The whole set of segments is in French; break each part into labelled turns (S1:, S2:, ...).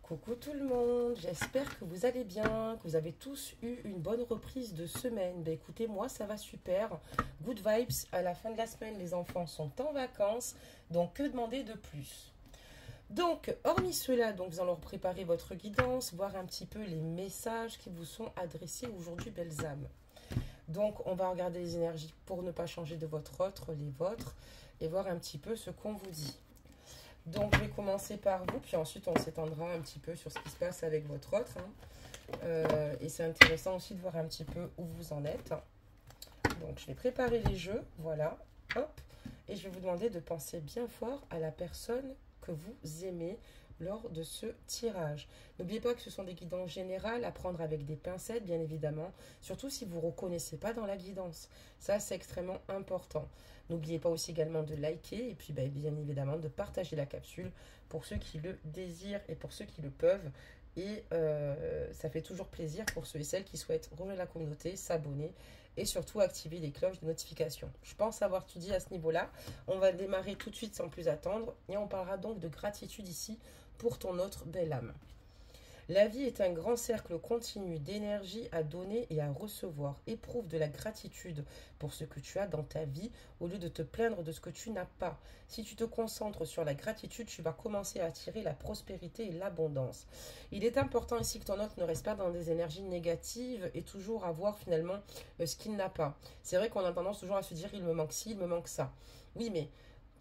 S1: Coucou tout le monde, j'espère que vous allez bien, que vous avez tous eu une bonne reprise de semaine. Ben écoutez, moi ça va super, good vibes, à la fin de la semaine les enfants sont en vacances, donc que demander de plus? Donc, hormis cela, donc, vous allez préparer votre guidance, voir un petit peu les messages qui vous sont adressés aujourd'hui, belles âmes. Donc, on va regarder les énergies pour ne pas changer de votre autre, les vôtres, et voir un petit peu ce qu'on vous dit. Donc, je vais commencer par vous, puis ensuite, on s'étendra un petit peu sur ce qui se passe avec votre autre. Et c'est intéressant aussi de voir un petit peu où vous en êtes. Donc, je vais préparer les jeux, voilà, hop. Et je vais vous demander de penser bien fort à la personne que vous aimez lors de ce tirage. N'oubliez pas que ce sont des guidances générales à prendre avec des pincettes, bien évidemment, surtout si vous ne reconnaissez pas dans la guidance. Ça, c'est extrêmement important. N'oubliez pas aussi également de liker et puis bien évidemment de partager la capsule pour ceux qui le désirent et pour ceux qui le peuvent. Et ça fait toujours plaisir pour ceux et celles qui souhaitent rejoindre la communauté, s'abonner et surtout activer les cloches de notification. Je pense avoir tout dit à ce niveau-là. On va démarrer tout de suite sans plus attendre et on parlera donc de gratitude ici pour ton autre belle âme. La vie est un grand cercle continu d'énergie à donner et à recevoir. Éprouve de la gratitude pour ce que tu as dans ta vie au lieu de te plaindre de ce que tu n'as pas. Si tu te concentres sur la gratitude, tu vas commencer à attirer la prospérité et l'abondance. Il est important ici que ton autre ne reste pas dans des énergies négatives et toujours avoir finalement ce qu'il n'a pas. C'est vrai qu'on a tendance toujours à se dire il me manque ci, il me manque ça. Oui, mais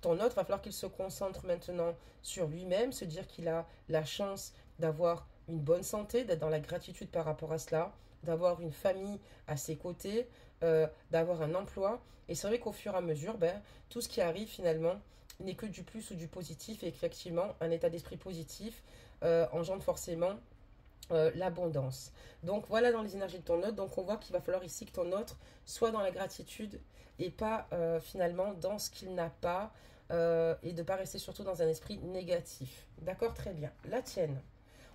S1: ton autre, va falloir qu'il se concentre maintenant sur lui-même, se dire qu'il a la chance d'avoir une bonne santé, d'être dans la gratitude par rapport à cela, d'avoir une famille à ses côtés, d'avoir un emploi. Et c'est vrai qu'au fur et à mesure, tout ce qui arrive finalement n'est que du plus ou du positif. Et effectivement, un état d'esprit positif engendre forcément l'abondance. Donc voilà dans les énergies de ton autre. Donc on voit qu'il va falloir ici que ton autre soit dans la gratitude et pas finalement dans ce qu'il n'a pas et de ne pas rester surtout dans un esprit négatif. D'accord, très bien. La tienne.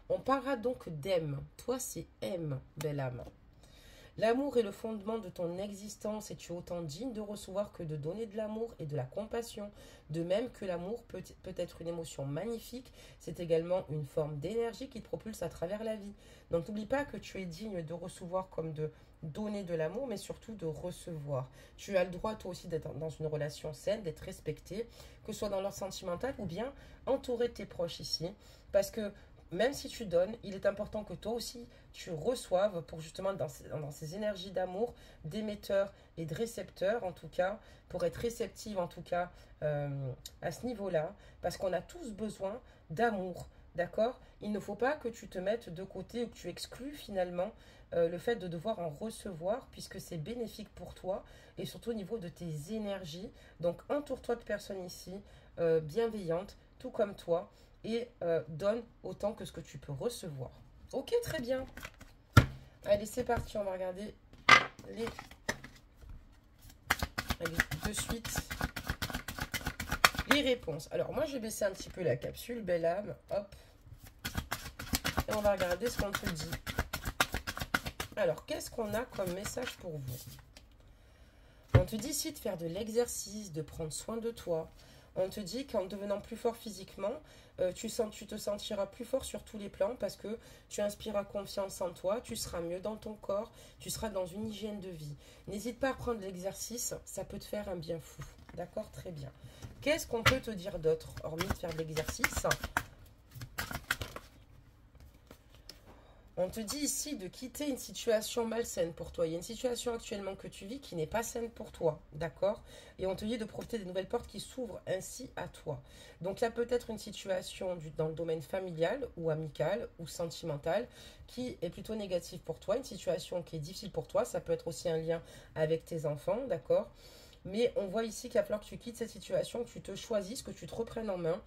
S1: On parlera donc d'M. Toi, c'est M, belle âme. L'amour est le fondement de ton existence et tu es autant digne de recevoir que de donner de l'amour et de la compassion. De même que l'amour peut être une émotion magnifique, c'est également une forme d'énergie qui te propulse à travers la vie. Donc n'oublie pas que tu es digne de recevoir comme de donner de l'amour, mais surtout de recevoir. Tu as le droit toi aussi d'être dans une relation saine, d'être respecté, que ce soit dans l'ordre sentimental ou bien entouré de tes proches ici. Parce que même si tu donnes, il est important que toi aussi tu reçoives pour justement dans ces énergies d'amour, d'émetteur et de récepteur en tout cas, pour être réceptive en tout cas à ce niveau-là, parce qu'on a tous besoin d'amour, d'accord? Il ne faut pas que tu te mettes de côté ou que tu exclues finalement le fait de devoir en recevoir puisque c'est bénéfique pour toi et surtout au niveau de tes énergies. Donc entoure-toi de personnes ici bienveillantes, tout comme toi et donne autant que ce que tu peux recevoir. Ok, très bien. Allez, c'est parti, on va regarder les... Allez, de suite, les réponses. Alors, moi, je vais baisser un petit peu la capsule, belle âme, hop. Et on va regarder ce qu'on te dit. Alors, qu'est-ce qu'on a comme message pour vous? On te dit ici de faire de l'exercice, de prendre soin de toi. On te dit qu'en devenant plus fort physiquement, tu te sentiras plus fort sur tous les plans parce que tu inspireras confiance en toi, tu seras mieux dans ton corps, tu seras dans une hygiène de vie. N'hésite pas à prendre l'exercice, ça peut te faire un bien fou. D'accord, très bien. Qu'est-ce qu'on peut te dire d'autre, hormis de faire de l'exercice? On te dit ici de quitter une situation malsaine pour toi. Il y a une situation actuellement que tu vis qui n'est pas saine pour toi, d'accord? Et on te dit de profiter des nouvelles portes qui s'ouvrent ainsi à toi. Donc il y a peut-être une situation dans le domaine familial ou amical ou sentimental qui est plutôt négative pour toi, une situation qui est difficile pour toi. Ça peut être aussi un lien avec tes enfants, d'accord? Mais on voit ici qu'il va falloir que tu quittes cette situation, que tu te choisisses, que tu te reprennes en main.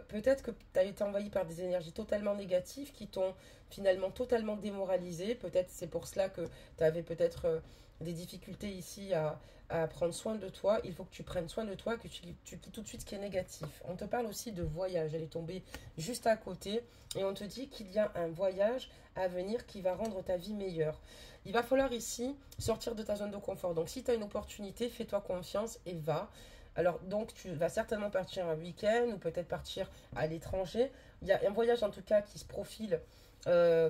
S1: Peut-être que tu as été envahi par des énergies totalement négatives qui t'ont finalement totalement démoralisé. Peut-être c'est pour cela que tu avais peut-être des difficultés ici à prendre soin de toi. Il faut que tu prennes soin de toi, que tu quittes tout de suite ce qui est négatif. On te parle aussi de voyage. Elle est tombée juste à côté. Et on te dit qu'il y a un voyage à venir qui va rendre ta vie meilleure. Il va falloir ici sortir de ta zone de confort. Donc si tu as une opportunité, fais-toi confiance et va. Alors donc tu vas certainement partir un week-end ou peut-être partir à l'étranger. il y a un voyage en tout cas qui se profile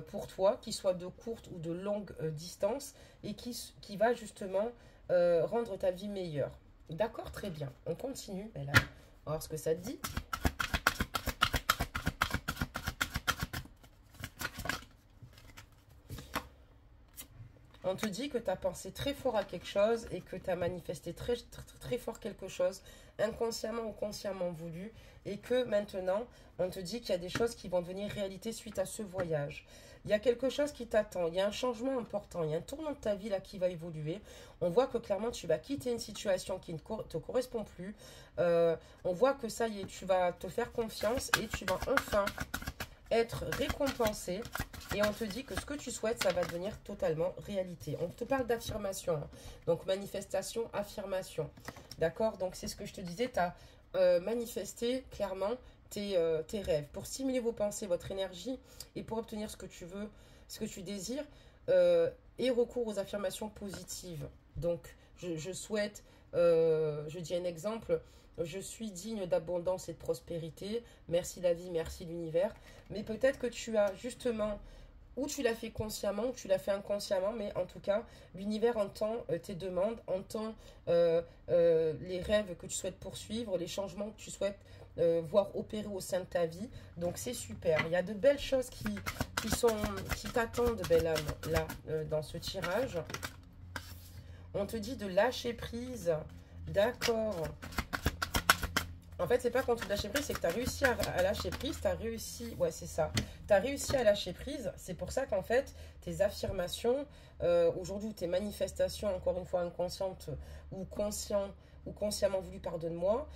S1: pour toi, qui soit de courte ou de longue distance, et qui va justement rendre ta vie meilleure. D'accord, très bien. On continue. Et là, on va voir ce que ça te dit. On te dit que tu as pensé très fort à quelque chose et que tu as manifesté très fort quelque chose, inconsciemment ou consciemment voulu, et que maintenant, on te dit qu'il y a des choses qui vont devenir réalité suite à ce voyage. Il y a quelque chose qui t'attend, il y a un changement important, il y a un tournant de ta vie là qui va évoluer. On voit que clairement, tu vas quitter une situation qui ne te correspond plus. On voit que ça y est, tu vas te faire confiance et tu vas enfin être récompensé. Et on te dit que ce que tu souhaites, ça va devenir totalement réalité. On te parle d'affirmation. Hein. Donc, manifestation, affirmation. D'accord? Donc, c'est ce que je te disais. Tu as manifesté clairement tes rêves. Pour stimuler vos pensées, votre énergie, et pour obtenir ce que tu veux, ce que tu désires, et recours aux affirmations positives. Donc, je souhaite, je dis un exemple, je suis digne d'abondance et de prospérité. Merci la vie, merci l'univers. Mais peut-être que tu as justement... ou tu l'as fait consciemment, ou tu l'as fait inconsciemment, mais en tout cas, l'univers entend tes demandes, entend les rêves que tu souhaites poursuivre, les changements que tu souhaites voir opérer au sein de ta vie. Donc, c'est super. Il y a de belles choses qui t'attendent, belle âme, là, dans ce tirage. On te dit de lâcher prise. D'accord. En fait, c'est pas quand tu lâches prise, c'est que tu as réussi à lâcher prise, tu as réussi, ouais, c'est ça. Tu as réussi à lâcher prise, c'est pour ça qu'en fait, tes affirmations, aujourd'hui, tes manifestations, encore une fois, inconscientes ou consciemment voulues, pardonne-moi,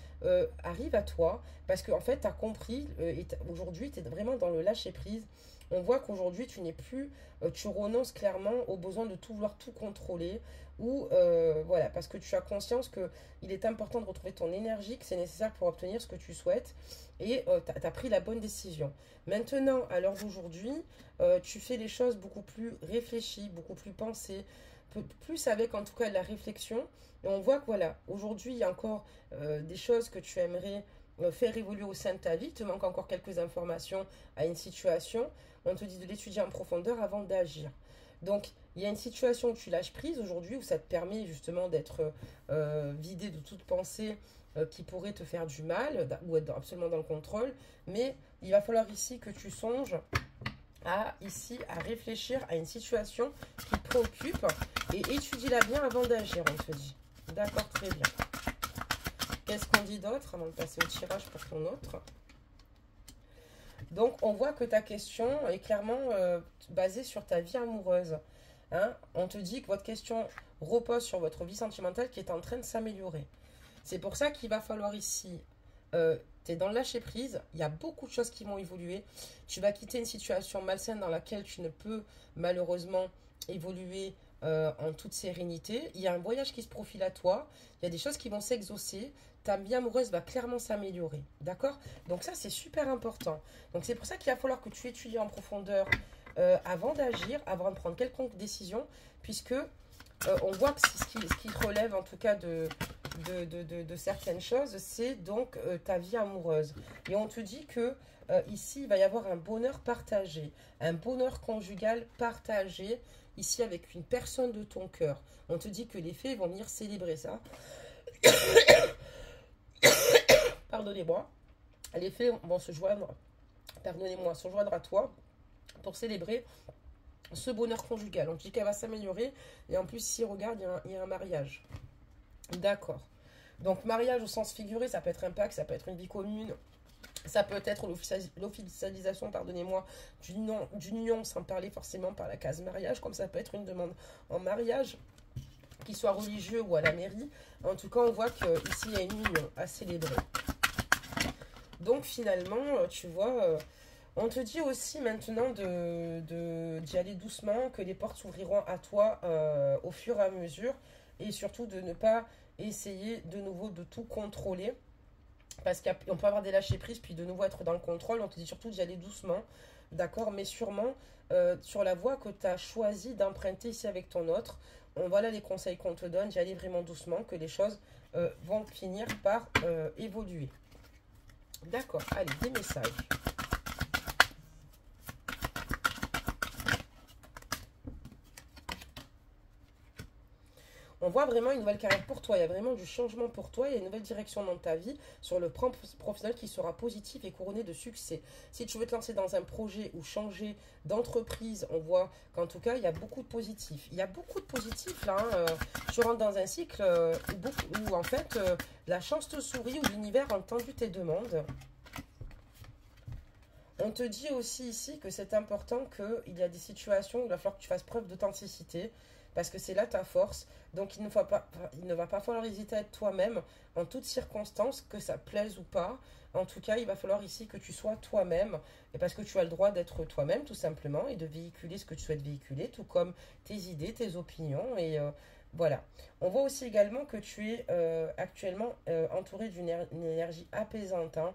S1: arrivent à toi, parce qu'en fait, tu as compris, et aujourd'hui, tu es vraiment dans le lâcher prise. On voit qu'aujourd'hui, tu n'es plus, tu renonces clairement au besoin de tout vouloir tout contrôler, ou voilà, parce que tu as conscience qu'il est important de retrouver ton énergie, que c'est nécessaire pour obtenir ce que tu souhaites, et tu as pris la bonne décision. Maintenant, à l'heure d'aujourd'hui, tu fais les choses beaucoup plus réfléchies, beaucoup plus pensées, plus avec en tout cas de la réflexion, et on voit que voilà, aujourd'hui, il y a encore des choses que tu aimerais faire évoluer au sein de ta vie. Il te manque encore quelques informations à une situation. On te dit de l'étudier en profondeur avant d'agir. Donc, il y a une situation où tu lâches prise aujourd'hui, où ça te permet justement d'être vidé de toute pensée qui pourrait te faire du mal, ou être absolument dans le contrôle. Mais il va falloir ici que tu songes à réfléchir à une situation qui te préoccupe, et étudie-la bien avant d'agir, on te dit. D'accord, très bien. Qu'est-ce qu'on dit d'autre avant de passer au tirage pour ton autre? Donc, on voit que ta question est clairement basée sur ta vie amoureuse. Hein? On te dit que votre question repose sur votre vie sentimentale qui est en train de s'améliorer. C'est pour ça qu'il va falloir ici, tu es dans le lâcher-prise, il y a beaucoup de choses qui vont évoluer. Tu vas quitter une situation malsaine dans laquelle tu ne peux malheureusement évoluer en toute sérénité. Il y a un voyage qui se profile à toi, il y a des choses qui vont s'exaucer. Ta vie amoureuse va clairement s'améliorer, d'accord? Donc ça, c'est super important. Donc c'est pour ça qu'il va falloir que tu étudies en profondeur avant d'agir, avant de prendre quelconque décision, puisque on voit que ce qui relève en tout cas de certaines choses, c'est donc ta vie amoureuse. Et on te dit que ici, il va y avoir un bonheur partagé, un bonheur conjugal partagé, ici avec une personne de ton cœur. On te dit que les fées vont venir célébrer ça. Pardonnez-moi, les fées vont se joindre, pardonnez-moi, se joindre à toi pour célébrer ce bonheur conjugal. On dit qu'elle va s'améliorer, et en plus, si on regarde, il y a un mariage. D'accord. Donc, mariage au sens figuré, ça peut être un pacte, ça peut être une vie commune, ça peut être l'officialisation, pardonnez-moi, d'une union, sans parler forcément par la case mariage, comme ça peut être une demande en mariage, qu'il soit religieux ou à la mairie. En tout cas, on voit qu'ici, il y a une union à célébrer. Donc, finalement, tu vois, on te dit aussi maintenant d'y aller doucement, que les portes s'ouvriront à toi au fur et à mesure, et surtout de ne pas essayer de nouveau de tout contrôler, parce qu'on peut avoir des lâchers-prises, puis de nouveau être dans le contrôle. On te dit surtout d'y aller doucement, d'accord, mais sûrement sur la voie que tu as choisi d'emprunter ici avec ton autre. Voilà les conseils qu'on te donne, d'y aller vraiment doucement, que les choses vont finir par évoluer. D'accord, allez, des messages. On voit vraiment une nouvelle carrière pour toi. Il y a vraiment du changement pour toi. Il y a une nouvelle direction dans ta vie sur le plan professionnel qui sera positif et couronné de succès. Si tu veux te lancer dans un projet ou changer d'entreprise, on voit qu'en tout cas, il y a beaucoup de positifs. Il y a beaucoup de positifs là. Tu rentres dans un cycle où en fait, la chance te sourit, où l'univers a entendu tes demandes. On te dit aussi ici que c'est important qu'il y a des situations où il va falloir que tu fasses preuve d'authenticité parce que c'est là ta force. Donc il ne va pas falloir hésiter à être toi-même en toutes circonstances, que ça plaise ou pas. En tout cas, il va falloir ici que tu sois toi-même et parce que tu as le droit d'être toi-même tout simplement et de véhiculer ce que tu souhaites véhiculer, tout comme tes idées, tes opinions et voilà. On voit aussi également que tu es actuellement entouré d'une énergie apaisante, hein.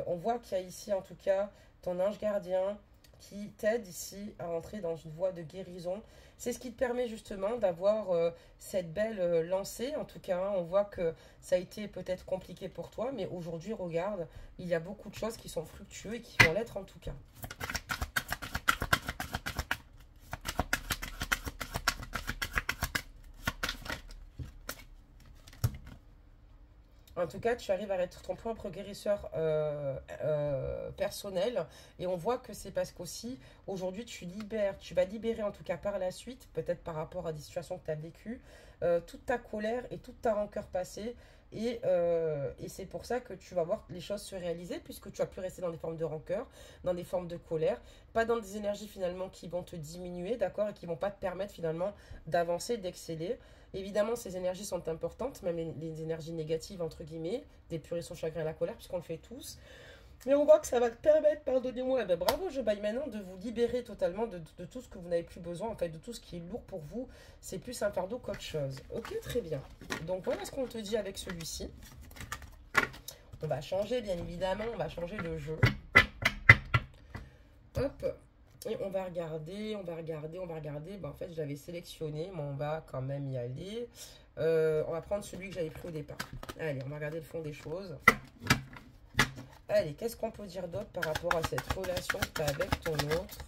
S1: On voit qu'il y a ici en tout cas ton ange gardien qui t'aide ici à rentrer dans une voie de guérison. C'est ce qui te permet justement d'avoir cette belle lancée. En tout cas, hein, on voit que ça a été peut-être compliqué pour toi, mais aujourd'hui, regarde, il y a beaucoup de choses qui sont fructueuses et qui vont l'être en tout cas. En tout cas, tu arrives à être ton propre guérisseur personnel. Et on voit que c'est parce qu'aussi, aujourd'hui, tu vas libérer en tout cas par la suite, peut-être par rapport à des situations que tu as vécues, toute ta colère et toute ta rancœur passée. Et c'est pour ça que tu vas voir les choses se réaliser, puisque tu vas plus rester dans des formes de rancœur, dans des formes de colère, pas dans des énergies finalement qui vont te diminuer, d'accord, et qui vont pas te permettre finalement d'avancer, d'exceller. Évidemment, ces énergies sont importantes, même les énergies négatives, entre guillemets, d'épurer son chagrin et la colère, puisqu'on le fait tous. Mais on voit que ça va te permettre, pardonnez-moi, ben bravo, je baille maintenant, de vous libérer totalement de tout ce que vous n'avez plus besoin, en fait, de tout ce qui est lourd pour vous. C'est plus un fardeau qu'autre chose. Ok, très bien. Donc voilà ce qu'on te dit avec celui-ci. On va changer, bien évidemment, on va changer le jeu. Hop. Et on va regarder, on va regarder, on va regarder. Ben, en fait, je l'avais sélectionné, mais on va quand même y aller. On va prendre celui que j'avais pris au départ. Allez, on va regarder le fond des choses. Allez, qu'est-ce qu'on peut dire d'autre par rapport à cette relation que tu as avec ton autre?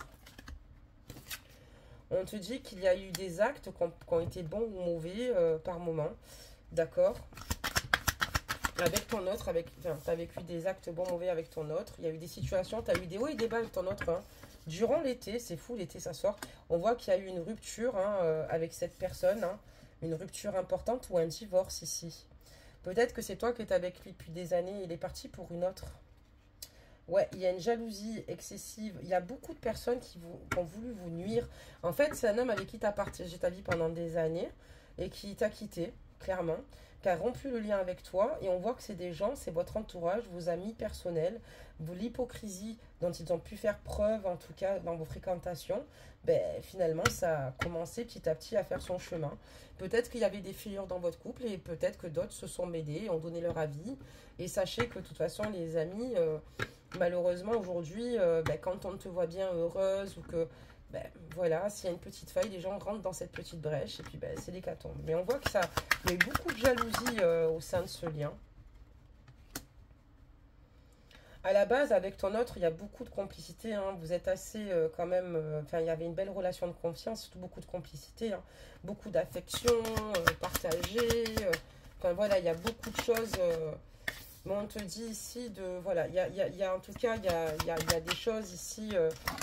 S1: On te dit qu'il y a eu des actes qui ont été bons ou mauvais par moment. D'accord? Avec ton autre, tu as vécu des actes bons ou mauvais avec ton autre. Il y a eu des situations, tu as eu des hauts et des bas avec ton autre. Hein. Durant l'été, c'est fou, l'été ça sort. On voit qu'il y a eu une rupture hein, avec cette personne. Hein, une rupture importante ou un divorce ici. Peut-être que c'est toi qui es avec lui depuis des années et il est parti pour une autre. Ouais, il y a une jalousie excessive. Il y a beaucoup de personnes qui ont voulu vous nuire. En fait, c'est un homme avec qui tu as partagé ta vie pendant des années et qui t'a quitté, clairement, qui a rompu le lien avec toi. Et on voit que c'est des gens, c'est votre entourage, vos amis personnels, l'hypocrisie dont ils ont pu faire preuve, en tout cas dans vos fréquentations. Ben, finalement, ça a commencé petit à petit à faire son chemin. Peut-être qu'il y avait des fissures dans votre couple et peut-être que d'autres se sont mêlés, ont donné leur avis. Et sachez que de toute façon, les amis... malheureusement, aujourd'hui, quand on te voit bien heureuse ou que, voilà, s'il y a une petite faille, les gens rentrent dans cette petite brèche et puis c'est l'hécatombe. Mais on voit que il y a eu beaucoup de jalousie au sein de ce lien. À la base, avec ton autre, il y a beaucoup de complicité. Hein. Vous êtes assez quand même... il y avait une belle relation de confiance, surtout beaucoup de complicité. Hein. Beaucoup d'affection partagée. Voilà, il y a beaucoup de choses... Mais on te dit ici de... Voilà, en tout cas, il y a des choses ici...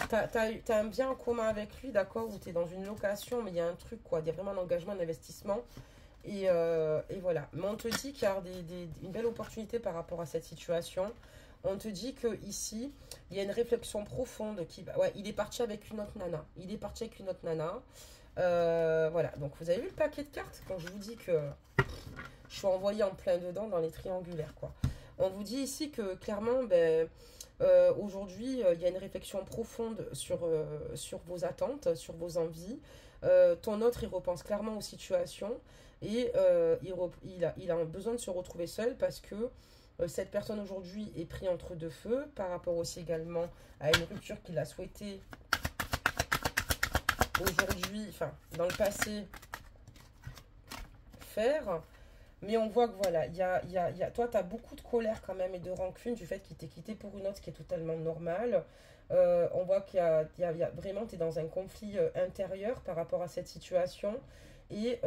S1: tu as un bien en commun avec lui, d'accord, où tu es dans une location, mais il y a un truc, quoi. Il y a vraiment un engagement, un investissement. Et voilà. Mais on te dit qu'il y a une belle opportunité par rapport à cette situation. On te dit que ici, il y a une réflexion profonde. Ouais, il est parti avec une autre nana. Il est parti avec une autre nana. Voilà. Donc, vous avez vu le paquet de cartes quand je vous dis que... Je suis envoyée en plein dedans dans les triangulaires, quoi. On vous dit ici que, clairement, aujourd'hui, il y a une réflexion profonde sur vos attentes, sur vos envies. Ton autre, il repense clairement aux situations et il a besoin de se retrouver seul parce que cette personne, aujourd'hui, est prise entre deux feux par rapport aussi également à une rupture qu'il a souhaité aujourd'hui, dans le passé, faire. Mais on voit que voilà, toi, tu as beaucoup de colère quand même et de rancune du fait qu'il t'ait quitté pour une autre, ce qui est totalement normal. On voit vraiment, tu es dans un conflit intérieur par rapport à cette situation. Et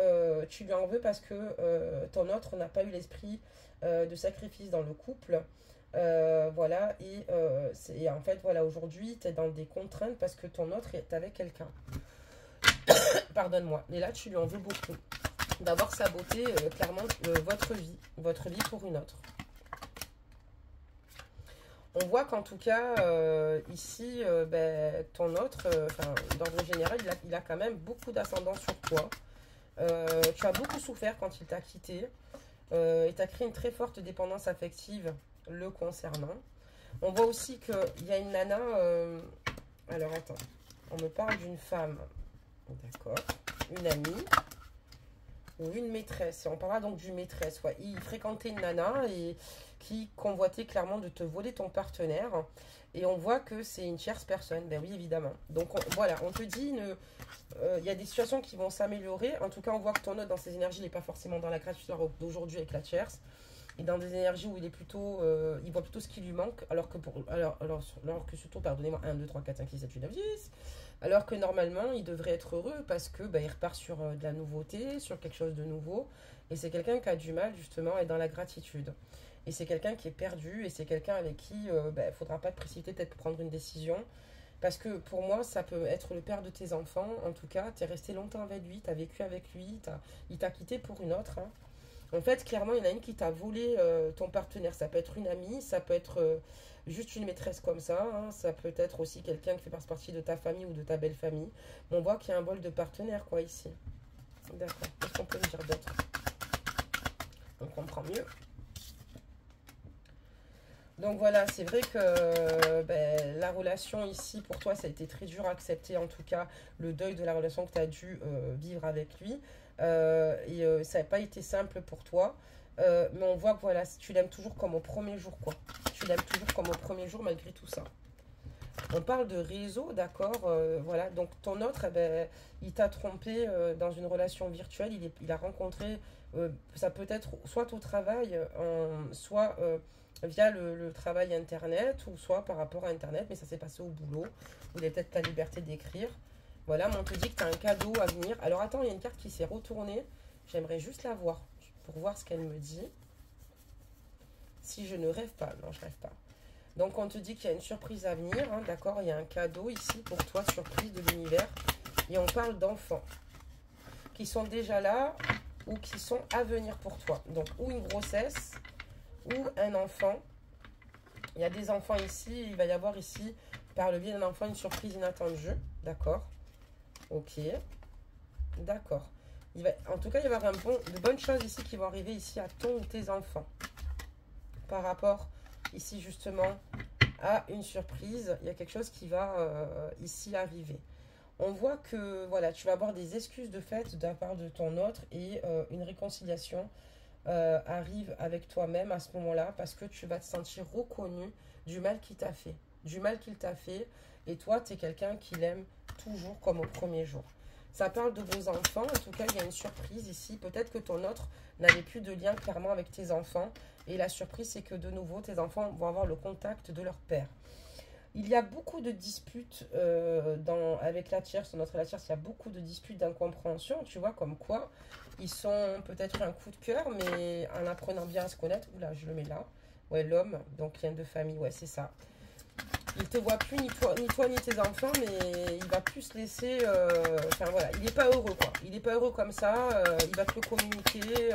S1: tu lui en veux parce que ton autre n'a pas eu l'esprit de sacrifice dans le couple. Voilà, et en fait, voilà, aujourd'hui, tu es dans des contraintes parce que ton autre est avec quelqu'un. Pardonne-moi. Et là, tu lui en veux beaucoup d'avoir saboté clairement votre vie pour une autre. On voit qu'en tout cas, ici, ton autre, d'ordre général, il a quand même beaucoup d'ascendant sur toi. Tu as beaucoup souffert quand il t'a quitté. Et tu as créé une très forte dépendance affective le concernant. On voit aussi qu'il y a une nana... alors, attends. On me parle d'une femme. D'accord. Une amie. Ou une maîtresse. Et on parlera donc d'une maîtresse. Ouais. Il fréquentait une nana et qui convoitait clairement de te voler ton partenaire. Et on voit que c'est une tierce personne. Ben oui, évidemment. Donc voilà, on te dit, il y a des situations qui vont s'améliorer. En tout cas, on voit que ton autre dans ses énergies n'est pas forcément dans la gratitude d'aujourd'hui avec la tierce. Et dans des énergies où il est plutôt, il voit plutôt ce qui lui manque. Alors que surtout, pardonnez-moi, 1, 2, 3, 4, 5, 6, 7, 8, 9, 10. Alors que normalement, il devrait être heureux parce que il repart sur de la nouveauté, sur quelque chose de nouveau. Et c'est quelqu'un qui a du mal justement à être dans la gratitude. Et c'est quelqu'un qui est perdu et c'est quelqu'un avec qui il ne faudra pas te précipiter peut-être pour prendre une décision. Parce que pour moi, ça peut être le père de tes enfants. En tout cas, tu es resté longtemps avec lui, tu as vécu avec lui, il t'a quitté pour une autre. Hein. En fait, clairement, il y en a une qui t'a volé ton partenaire. Ça peut être une amie, ça peut être juste une maîtresse comme ça. Hein. Ça peut être aussi quelqu'un qui fait partie de ta famille ou de ta belle famille. Mais on voit qu'il y a un bol de partenaire, quoi, ici. D'accord. Qu'est-ce qu'on peut me dire d'autre? On comprend mieux. Donc voilà, c'est vrai que la relation ici, pour toi, ça a été très dur à accepter, en tout cas, le deuil de la relation que tu as dû vivre avec lui. Ça n'a pas été simple pour toi. Mais on voit que voilà, tu l'aimes toujours comme au premier jour, quoi. Tu l'aimes toujours comme au premier jour malgré tout ça. On parle de réseau, d'accord, voilà. Donc ton autre, il t'a trompé dans une relation virtuelle. Il a rencontré, ça peut être soit au travail, soit via le travail internet, ou soit par rapport à internet, mais ça s'est passé au boulot. Vous avez peut-être ta liberté d'écrire. Voilà, mais on te dit que tu as un cadeau à venir. Alors attends, il y a une carte qui s'est retournée. J'aimerais juste la voir pour voir ce qu'elle me dit. Si je ne rêve pas. Non, je rêve pas. Donc on te dit qu'il y a une surprise à venir. Hein, d'accord, il y a un cadeau ici pour toi, surprise de l'univers. Et on parle d'enfants qui sont déjà là ou qui sont à venir pour toi. Donc ou une grossesse ou un enfant. Il y a des enfants ici. Il va y avoir ici, par le biais d'un enfant, une surprise inattendue. D'accord. Ok, d'accord. En tout cas, il va y avoir de bonnes choses ici qui vont arriver ici à ton ou tes enfants. Par rapport ici justement à une surprise, il y a quelque chose qui va ici arriver. On voit que voilà, tu vas avoir des excuses de fait de la part de ton autre et une réconciliation arrive avec toi-même à ce moment-là parce que tu vas te sentir reconnu du mal qu'il t'a fait. Du mal qu'il t'a fait. Et toi, tu es quelqu'un qui l'aime toujours comme au premier jour. Ça parle de vos enfants. En tout cas, il y a une surprise ici. Peut-être que ton autre n'avait plus de lien clairement avec tes enfants. Et la surprise, c'est que de nouveau, tes enfants vont avoir le contact de leur père. Il y a beaucoup de disputes avec la tierce, notre la tierce, il y a beaucoup de disputes d'incompréhension, tu vois, comme quoi ils sont peut-être un coup de cœur, mais en apprenant bien à se connaître, oula, je le mets là, ouais, l'homme, donc lien de famille, ouais, c'est ça. Il te voit plus, ni toi, ni tes enfants, mais il va plus se laisser, enfin voilà, il n'est pas heureux, quoi. Il n'est pas heureux comme ça, il va te le communiquer,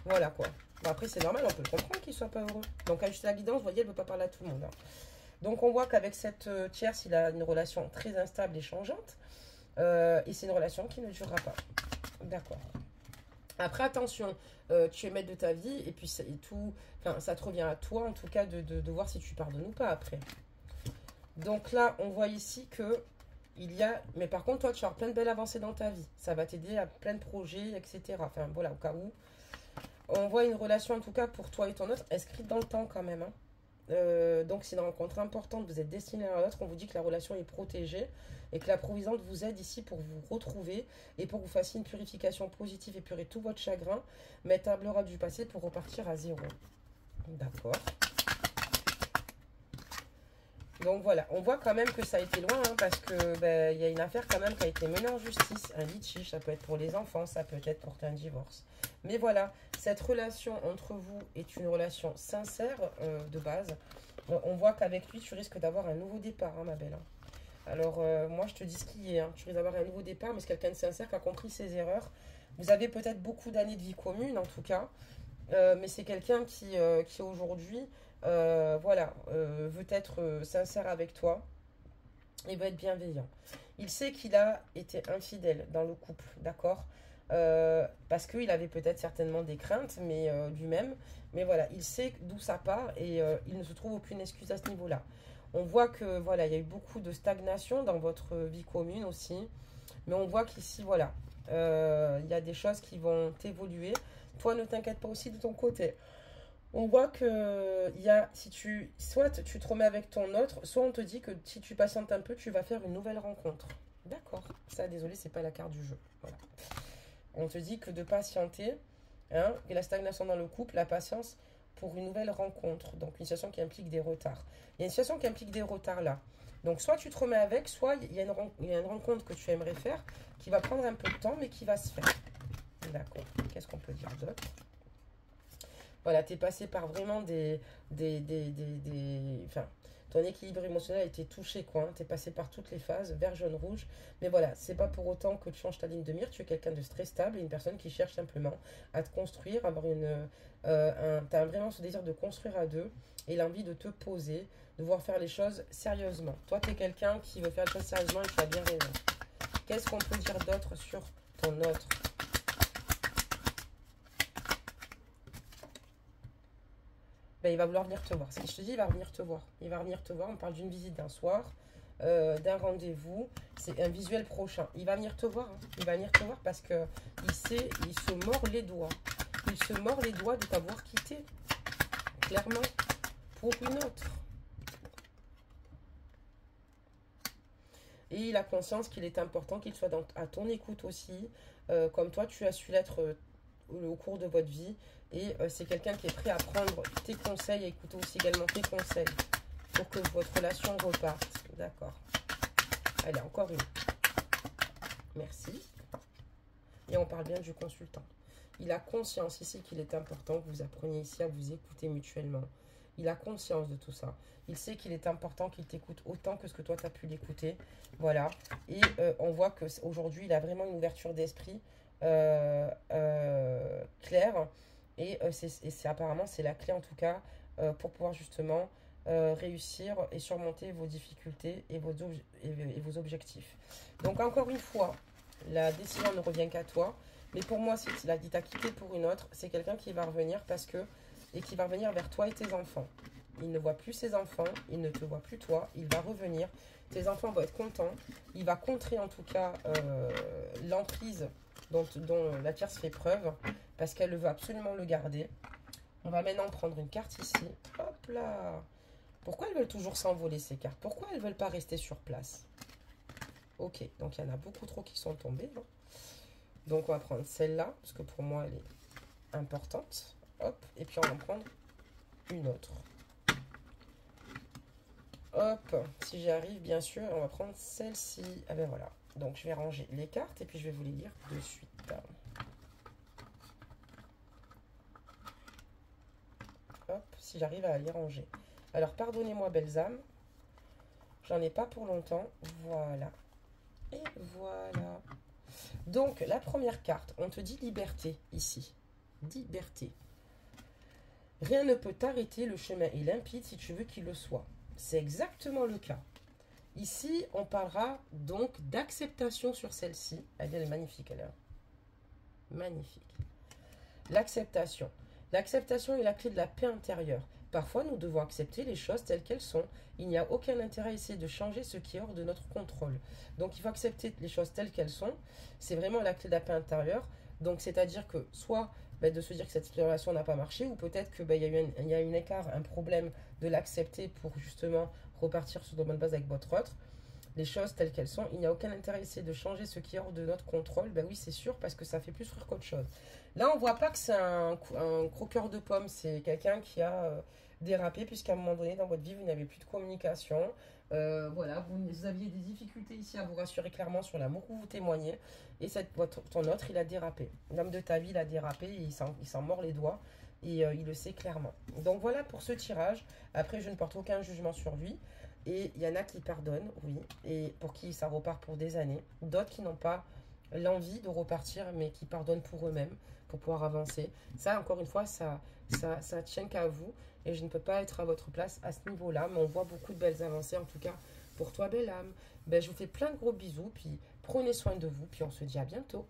S1: voilà, quoi. Bon, après, c'est normal, on peut le comprendre qu'il soit pas heureux. Donc, ajuster la guidance, vous voyez, elle ne veut pas parler à tout le monde, hein. Donc, on voit qu'avec cette tierce, il a une relation très instable et changeante. Et c'est une relation qui ne durera pas. D'accord. Après, attention, tu es maître de ta vie et puis ça te revient à toi, en tout cas, de voir si tu pardonnes ou pas après. Donc là, on voit ici que il y a... Mais par contre, toi, tu vas avoir plein de belles avancées dans ta vie. Ça va t'aider à plein de projets, etc. Enfin, voilà, au cas où. On voit une relation, en tout cas, pour toi et ton autre, inscrite dans le temps quand même, hein. Donc c'est une rencontre importante, vous êtes destinés l'un à l'autre, on vous dit que la relation est protégée et que la Providence vous aide ici pour vous retrouver et pour que vous fassiez une purification positive, épurer tout votre chagrin, mettre table rase du passé pour repartir à zéro. D'accord. Donc voilà, on voit quand même que ça a été loin, hein, parce que ben, y a une affaire quand même qui a été menée en justice, un litige, ça peut être pour les enfants, ça peut être pour un divorce. Mais voilà, cette relation entre vous est une relation sincère de base. On voit qu'avec lui, tu risques d'avoir un nouveau départ, hein, ma belle. Alors moi, je te dis ce qui est, hein. Tu risques d'avoir un nouveau départ, mais c'est quelqu'un de sincère qui a compris ses erreurs. Vous avez peut-être beaucoup d'années de vie commune, en tout cas, mais c'est quelqu'un qui aujourd'hui... voilà, veut être sincère avec toi et veut être bienveillant. Il sait qu'il a été infidèle dans le couple, d'accord, parce qu'il avait peut-être certainement des craintes mais lui-même, mais voilà, il sait d'où ça part et il ne se trouve aucune excuse à ce niveau-là. On voit que voilà, il y a eu beaucoup de stagnation dans votre vie commune aussi, mais on voit qu'ici, voilà, il y a des choses qui vont évoluer. Toi, ne t'inquiète pas aussi de ton côté. On voit que soit tu te remets avec ton autre, soit on te dit que si tu patientes un peu, tu vas faire une nouvelle rencontre. D'accord. Ça, désolé, c'est pas la carte du jeu. Voilà. On te dit que de patienter, hein, et la stagnation dans le couple, la patience pour une nouvelle rencontre. Donc une situation qui implique des retards. Il y a une situation qui implique des retards là. Donc soit tu te remets avec, soit il y a une rencontre que tu aimerais faire qui va prendre un peu de temps, mais qui va se faire. D'accord. Qu'est-ce qu'on peut dire d'autre ? Voilà, tu es passé par vraiment enfin, ton équilibre émotionnel a été touché, quoi. Hein. Tu es passé par toutes les phases, vert, jaune, rouge. Mais voilà, c'est pas pour autant que tu changes ta ligne de mire. Tu es quelqu'un de très stable et une personne qui cherche simplement à te construire, avoir tu as vraiment ce désir de construire à deux et l'envie de te poser, de voir faire les choses sérieusement. Toi, tu es quelqu'un qui veut faire les choses sérieusement et tu as bien raison. Qu'est-ce qu'on peut dire d'autre sur ton autre ? Ben, il va vouloir venir te voir. Ce que je te dis, il va venir te voir. Il va venir te voir. On parle d'une visite d'un soir, d'un rendez-vous. C'est un visuel prochain. Il va venir te voir. Hein. Il va venir te voir parce que il se mord les doigts. Il se mord les doigts de t'avoir quitté. Clairement. Pour une autre. Et il a conscience qu'il est important qu'il soit à ton écoute aussi. Comme toi, tu as su l'être au cours de votre vie. Et c'est quelqu'un qui est prêt à prendre tes conseils et écouter aussi également tes conseils pour que votre relation reparte. D'accord. Allez, encore une. Merci. Et on parle bien du consultant. Il a conscience ici qu'il est important que vous appreniez ici à vous écouter mutuellement. Il a conscience de tout ça. Il sait qu'il est important qu'il t'écoute autant que ce que toi, tu as pu l'écouter. Voilà. Et on voit qu'aujourd'hui, il a vraiment une ouverture d'esprit claire. Et apparemment, c'est la clé en tout cas pour pouvoir justement réussir et surmonter vos difficultés et vos objectifs. Donc encore une fois, la décision ne revient qu'à toi. Mais pour moi, si il a dit t'as quitté pour une autre, c'est quelqu'un qui va revenir et qui va revenir vers toi et tes enfants. Il ne voit plus ses enfants, il ne te voit plus toi, il va revenir. Tes enfants vont être contents. Il va contrer en tout cas l'emprise dont la tierce fait preuve, parce qu'elle veut absolument le garder. On va maintenant prendre une carte ici. Hop là. Pourquoi elles veulent toujours s'envoler ces cartes? Pourquoi elles ne veulent pas rester sur place? Ok, donc il y en a beaucoup trop qui sont tombées. Hein. Donc on va prendre celle-là, parce que pour moi elle est importante. Hop, et puis on va en prendre une autre. Hop, si j'y arrive, bien sûr, on va prendre celle-ci. Ah ben voilà. Donc je vais ranger les cartes et puis je vais vous les lire de suite. Hop, si j'arrive à les ranger. Alors pardonnez-moi belles âmes, j'en ai pas pour longtemps. Voilà. Et voilà. Donc la première carte, on te dit liberté ici. Liberté. Rien ne peut t'arrêter, le chemin est limpide si tu veux qu'il le soit. C'est exactement le cas. Ici, on parlera donc d'acceptation sur celle-ci. Elle est magnifique, elle est magnifique. L'acceptation. L'acceptation est la clé de la paix intérieure. Parfois, nous devons accepter les choses telles qu'elles sont. Il n'y a aucun intérêt à essayer de changer ce qui est hors de notre contrôle. Donc, il faut accepter les choses telles qu'elles sont. C'est vraiment la clé de la paix intérieure. Donc, c'est-à-dire que soit de se dire que cette relation n'a pas marché, ou peut-être qu'il y a eu un écart, un problème de l'accepter pour justement repartir sur de bonnes bases avec votre autre. Les choses telles qu'elles sont, il n'y a aucun intérêt à essayer de changer ce qui est hors de notre contrôle. Ben oui, c'est sûr, parce que ça fait plus rire qu'autre chose. Là, on voit pas que c'est un croqueur de pommes, c'est quelqu'un qui a dérapé, puisqu'à un moment donné dans votre vie, vous n'avez plus de communication. Voilà, vous aviez des difficultés ici à vous rassurer clairement sur l'amour que vous témoignez. Et ton autre, il a dérapé. L'homme de ta vie, il a dérapé, il s'en mord les doigts. Et il le sait clairement. Donc voilà pour ce tirage. Après, je ne porte aucun jugement sur lui. Et il y en a qui pardonnent, oui, et pour qui ça repart pour des années. D'autres qui n'ont pas l'envie de repartir, mais qui pardonnent pour eux-mêmes, pour pouvoir avancer. Ça, encore une fois, ça tient qu'à vous. Et je ne peux pas être à votre place à ce niveau-là. Mais on voit beaucoup de belles avancées, en tout cas, pour toi, belle âme. Ben, je vous fais plein de gros bisous, puis prenez soin de vous, puis on se dit à bientôt.